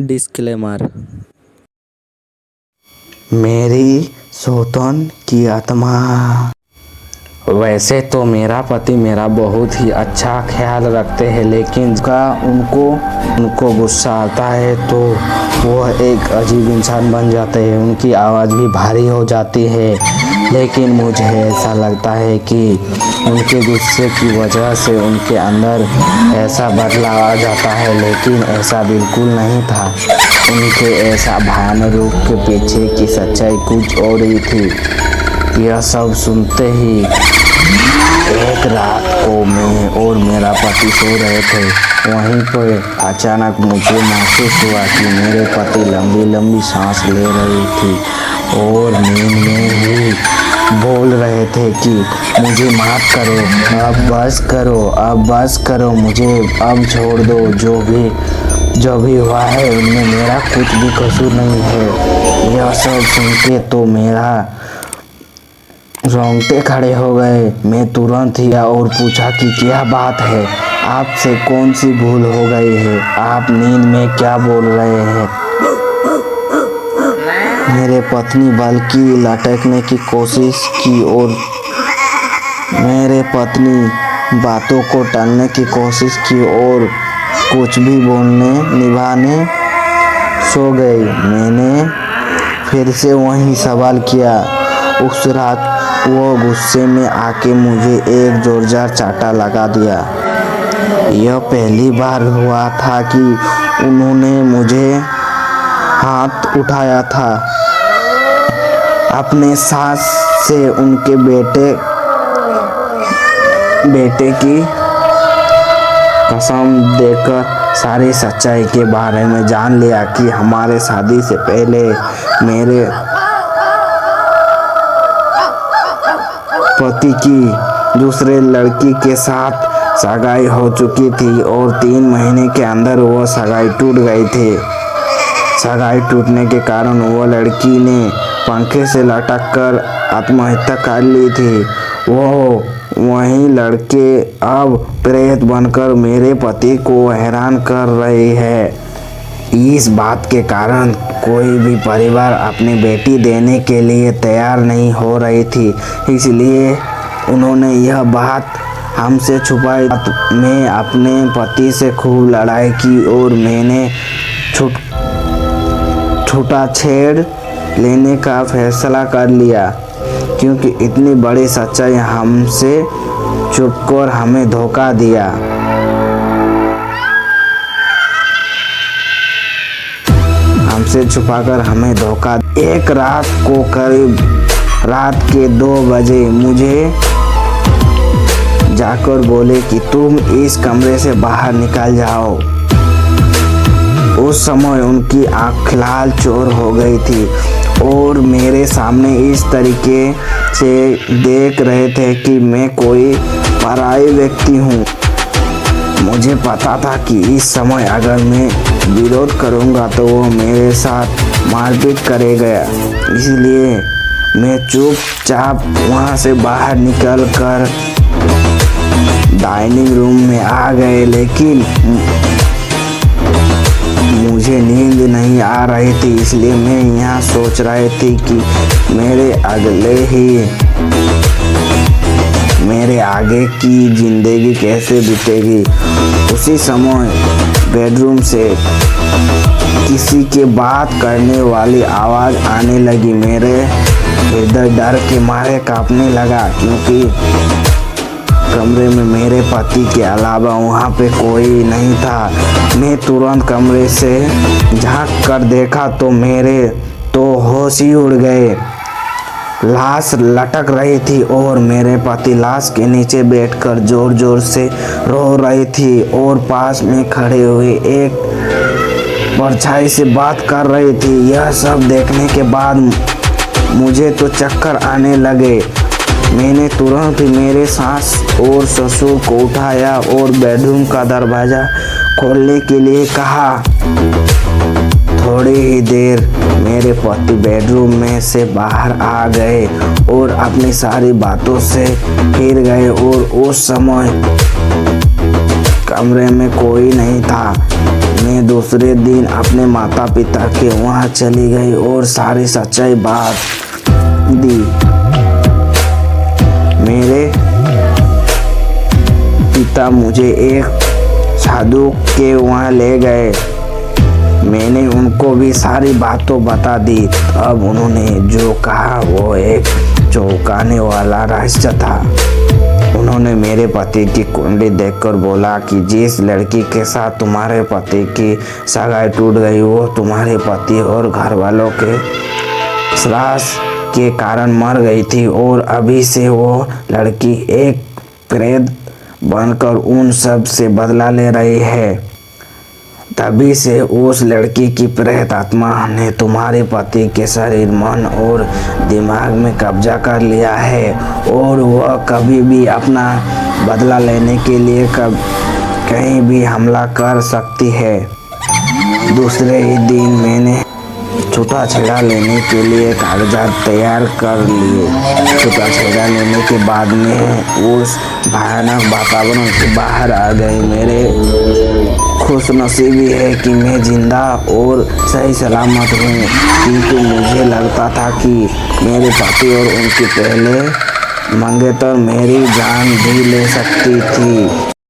Disclaimer. मेरी सौतन की आत्मा। वैसे तो मेरा पति मेरा बहुत ही अच्छा ख्याल रखते हैं, लेकिन उनको गुस्सा आता है तो वह एक अजीब इंसान बन जाते हैं। उनकी आवाज़ भी भारी हो जाती है, लेकिन मुझे ऐसा लगता है कि उनके गुस्से की वजह से उनके अंदर ऐसा बदलाव आ जाता है, लेकिन ऐसा बिल्कुल नहीं था। उनके ऐसा भयानक रूप के पीछे की सच्चाई कुछ और ही थी। यह सब सुनते ही एक रात को मैं और मेरा पति सो रहे थे। वहीं पर अचानक मुझे महसूस हुआ कि मेरे पति लंबी लंबी सांस ले रही थी और नींद में ही बोल रहे थे कि मुझे माफ करो, अब बस करो, मुझे अब छोड़ दो। जो भी हुआ है उनमें मेरा कुछ भी कसूर नहीं है। यह सब सुन के तो मेरा रोंगटे खड़े हो गए। मैं तुरंत ही और पूछा कि क्या बात है, आपसे कौन सी भूल हो गई है, आप नींद में क्या बोल रहे हैं। मेरे पत्नी बल्कि लटकने की कोशिश की और मेरे पत्नी बातों को टालने की कोशिश की और कुछ भी निभाने सो गई। मैंने फिर से वही सवाल किया। उस रात वो गुस्से में आके मुझे एक जोरदार चांटा लगा दिया। यह पहली बार हुआ था कि उन्होंने मुझे हाथ उठाया था। अपने सास से उनके बेटे की कसम देकर सारी सच्चाई के बारे में जान लिया कि हमारे शादी से पहले मेरे पति की दूसरे लड़की के साथ सगाई हो चुकी थी और 3 महीने के अंदर वो सगाई टूट गई थी। सगाई टूटने के कारण वो लड़की ने पंखे से लटक कर आत्महत्या कर ली थी। वही लड़के अब प्रेत बनकर मेरे पति को हैरान कर रहे हैं। इस बात के कारण कोई भी परिवार अपनी बेटी देने के लिए तैयार नहीं हो रही थी, इसलिए उन्होंने यह बात हमसे छुपाई। मैं अपने पति से खूब लड़ाई की और मैंने छूटा छेड़ लेने का फैसला कर लिया, क्योंकि इतनी बड़ी सच्चाई हमसे छुपकर हमें धोखा दिया। हमसे छुपाकर हमें धोखा। एक रात को करीब रात के 2 बजे मुझे जाकर बोले कि तुम इस कमरे से बाहर निकल जाओ। उस समय उनकी आँख लाल चोर हो गई थी और मेरे सामने इस तरीके से देख रहे थे कि मैं कोई पराई व्यक्ति हूँ। मुझे पता था कि इस समय अगर मैं विरोध करूँगा तो वो मेरे साथ मारपीट करेगा, इसलिए मैं चुपचाप वहाँ से बाहर निकल कर डाइनिंग रूम में आ गए। लेकिन मुझे नींद नहीं आ रही थी, इसलिए मैं यहाँ सोच रही थी कि मेरे आगे की जिंदगी कैसे बीतेगी। उसी समय बेडरूम से किसी के बात करने वाली आवाज़ आने लगी। मेरे हृदय डर के मारे कांपने लगा, क्योंकि कमरे में मेरे पति के अलावा वहाँ पे कोई नहीं था। मैं तुरंत कमरे से झांक कर देखा तो मेरे तो होश ही उड़ गए। लाश लटक रही थी और मेरे पति लाश के नीचे बैठकर जोर जोर से रो रही थी और पास में खड़े हुए एक परछाई से बात कर रही थी। यह सब देखने के बाद मुझे तो चक्कर आने लगे। मैंने तुरंत ही मेरे सास और ससुर को उठाया और बेडरूम का दरवाज़ा खोलने के लिए कहा। थोड़ी ही देर मेरे पति बेडरूम में से बाहर आ गए और अपनी सारी बातों से फिर गए और उस समय कमरे में कोई नहीं था। मैं दूसरे दिन अपने माता पिता के वहाँ चली गई और सारी सच्चाई बात दी। मेरे पिता मुझे एक साधु के वहाँ ले गए। मैंने उनको भी सारी बातों बता दी। अब उन्होंने जो कहा वो एक चौंकाने वाला रहस्य था। उन्होंने मेरे पति की कुंडली देखकर बोला कि जिस लड़की के साथ तुम्हारे पति की सगाई टूट गई वो तुम्हारे पति और घर वालों के श्राप के कारण मर गई थी और अभी से वो लड़की एक प्रेत बनकर उन सब से बदला ले रही है। तभी से उस लड़की की प्रेत आत्मा ने तुम्हारे पति के शरीर, मन और दिमाग में कब्जा कर लिया है और वह कभी भी अपना बदला लेने के लिए कहीं भी हमला कर सकती है। दूसरे ही दिन मैंने छूटा-छेड़ा लेने के लिए कागजात तैयार कर लिए। छूटा-छेड़ा लेने के बाद में उस भयानक वातावरण से बाहर आ गई। मेरे खुशनसीबी है कि मैं जिंदा और सही सलामत हूँ, किंतु मुझे लगता था कि मेरे पति और उनकी पहले मंगेतर मेरी जान भी ले सकती थी।